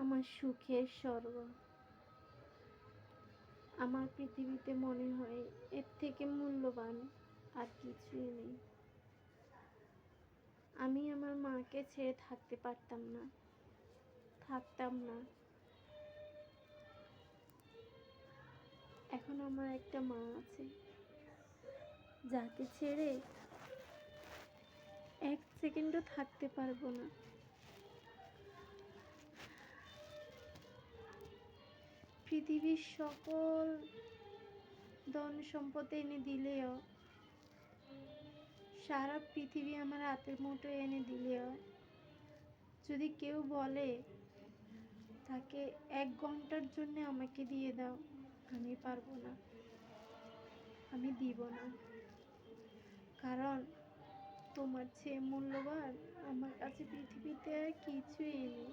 আমার সুখের স্বর্গ। আমার পৃথিবীতে মনে হয় এর থেকে মূল্যবান আর কিছুই নেই। আমি আমার মাকে ছেড়ে থাকতে পারতাম না, থাকতাম না। এখন আমার একটা মা আছে, যাকে ছেড়ে এক সেকেন্ডও থাকতে পারবো না। পৃথিবীর সকল ধন সম্পদ এনে দিলেও, সারা পৃথিবী আমার হাতের মুঠোয় এনে দিলেও, যদি কেউ বলে তাকে 1 ঘন্টার জন্য আমাকে দিয়ে দাও, আমি পারবো না, আমি দিব না। কারণ তোমার চেয়ে মূল্যবান আমার কাছে পৃথিবীতে আর কিছুই নেই।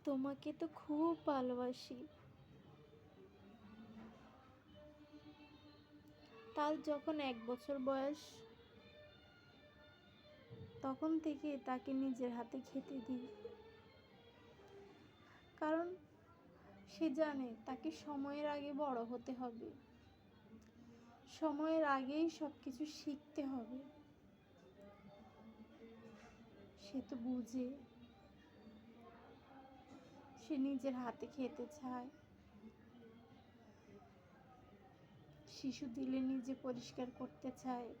তোমাকে তো খুব ভালোবাসি। তার যখন 1 বছর বয়স, তখন থেকে তাকে নিজের হাতে খেতে দিই। কারণ সে জানে তাকে সময়ের আগে বড় হতে হবে, সময়ের আগেই সবকিছু শিখতে হবে। সে তো বুঝে, সে নিজের হাতে খেতে চায়। শিশু দিলে নিজে পরিষ্কার করতে চায়।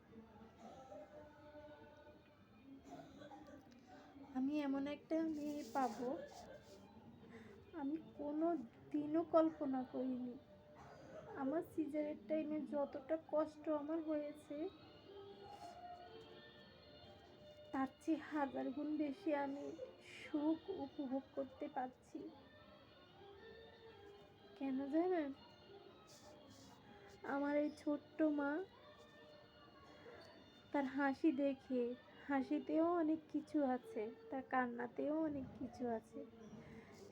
আমি এমন একটা মেয়ে পাবো, আমি কোনো দিনও কল্পনা করিনি। আমার সিজারের টাইমে যতটা কষ্ট আমার হয়েছে, তার চেয়ে 1000 গুণ বেশি আমি সুখ উপভোগ করতে পারছি। কেন জানেন? আমার এই ছোট্ট মা, তার হাসি দেখে, হাসিতেও অনেক কিছু আছে, তার কান্নাতেও অনেক কিছু আছে।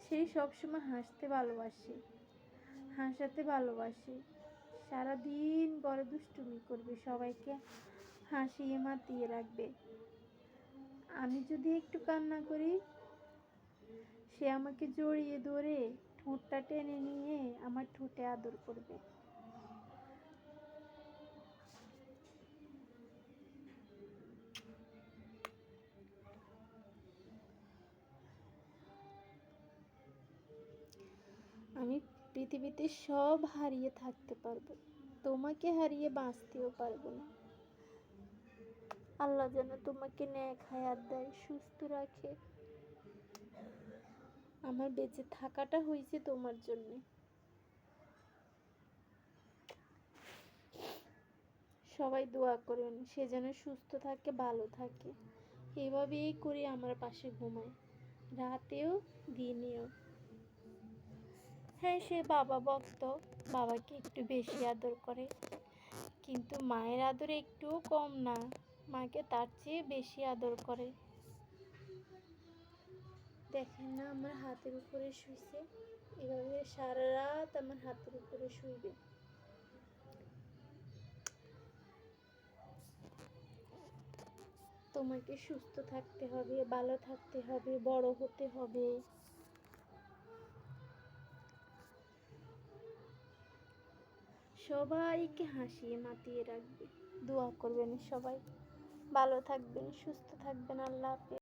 সেই সবসময় হাসতে ভালোবাসে, হাসাতে ভালোবাসে। সারাদিন বড় দুষ্টুমি করবে, সবাইকে হাসিয়ে মাতিয়ে রাখবে। আমি যদি একটু কান্না করি, সে আমাকে জড়িয়ে ধরে ঠোঁটটা টেনে নিয়ে আমার ঠোঁটে আদর করবে। আমি পৃথিবীতে সব হারিয়ে থাকতে পারবো, তোমাকে হারিয়ে বাঁচতেও পারবো না। আল্লাহ যেন তোমাকে নেক হায়াত দেয়, সুস্থ রাখে। আমার বেঁচে থাকাটা হয়েছে তোমার জন্য। সবাই দোয়া করেন সে যেন সুস্থ থাকে, ভালো থাকে। এভাবেই করে আমার পাশে ঘুমায়, রাতেও দিনেও। হ্যাঁ, সে বাবা ভক্ত, বাবাকে একটু বেশি আদর করে, কিন্তু মায়ের আদর একটুও কম না, মাকে তার চেয়ে বেশি আদর করে। দেখেন না, আমার হাতের উপরে শুইছে, এভাবে সারা রাত আমার হাতের উপরে শুইবে। তোমাকে সুস্থ থাকতে হবে, ভালো থাকতে হবে, বড় হতে হবে। সবাইকে হাসিয়ে মাতিয়ে রাখবে। দোয়া করবেন সবাই, ভালো থাকবেন, সুস্থ থাকবেন। আল্লাহ হাফেজ।